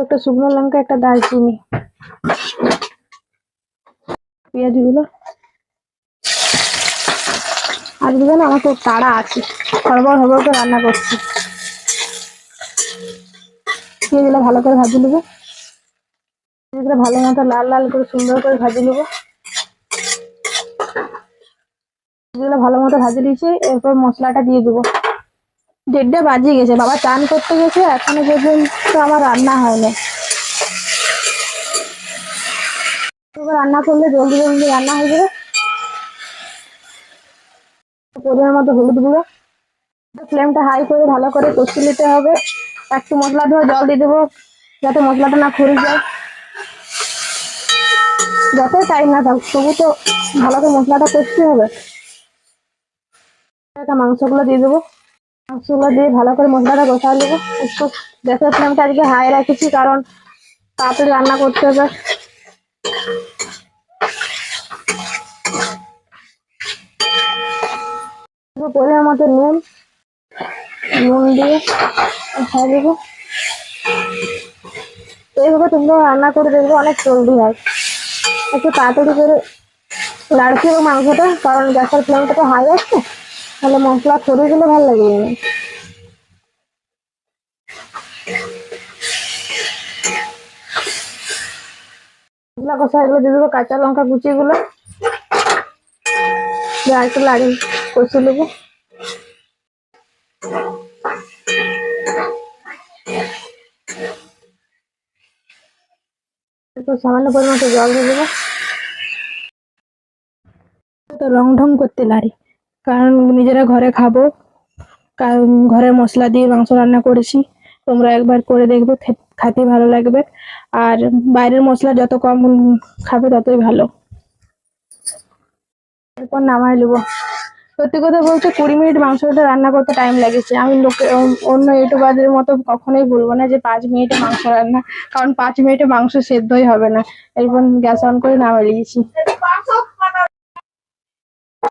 একটা শুকনো লঙ্কা, একটা দারচিনি, পেঁয়াজ গুলো আর দিবে না। আমার তো তাড়া আছে, হড়বড় হড়বড় করে রান্না করছি। পেঁয়াজগুলো ভালো করে ভাজি নেবো, পেঁয়াজগুলো ভালো মতো লাল লাল করে সুন্দর করে ভাজি নেবো। পেঁয়াজগুলো ভালো মতো ভাজি নিয়েছি, এরপর মশলাটা দিয়ে দেবো। 1:30 বাজিয়ে গেছে, বাবা চান করতে গেছে, এখনো পর্যন্ত আমার রান্না হয়নি। রান্না করলে জলদি জলদি রান্না হয়ে যাবে। পরিমাণ মতো হলুদ গুঁড়ো, ফ্লেমটা হাই করে ভালো করে কষিয়ে নিতে হবে। একটু মশলা ধোয়া জল দিয়ে দেবো, যাতে মশলাটা না ফুরে যায়। যতই টাইম না থাক, তবু তো ভালো করে মশলাটা কষতে হবে। মাংসগুলো দিয়ে দেবো, মাংসগুলো দিয়ে ভালো করে মশলাটা কষা নেবো। একটু গ্যাসের ফ্লেমটা আজকে হাই রাখেছি, কারণ তাড়াতাড়ি রান্না করতে হবে। পরিমাণ মতো নুন দিয়ে খাই দেবো। এইভাবে তোমরা রান্না করে দেখবে, অনেক জলদি হয়। একটু তাড়াতাড়ি করে নাড়ছি এবং মাংসটা, কারণ গ্যাসের ফ্লেমটা তো হাই আছে, তাহলে মশলা ছড়িয়ে গেলে ভালো লাগবে না। মশলা কষা এগুলো দিয়ে দেবো, কাঁচা লঙ্কা কুচিগুলো একটু লাড়ি কষিয়ে নেবো। সামান্য পরিমাণ জল দিয়ে দেবো। তো রং ঢং করতে লাড়ি, কারণ নিজেরা ঘরে খাবো, কারণ ঘরের মশলা দিয়ে মাংস রান্না করেছি। তোমরা একবার করে দেখবে, খেতে ভালো লাগবে। আর বাইরের মশলা যত কম খাবে ততই ভালো। এরপর নামাই নেবো। সত্যি কথা বলতে 20 মিনিট মাংসটা রান্না করতে টাইম লেগেছে। আমি অন্য ইউটিউবারদের মতো কখনোই বলবো না যে 5 মিনিটে মাংস রান্না, কারণ 5 মিনিটে মাংস সেদ্ধই হবে না। এরপর গ্যাস অন করে নামিয়ে নিয়েছি।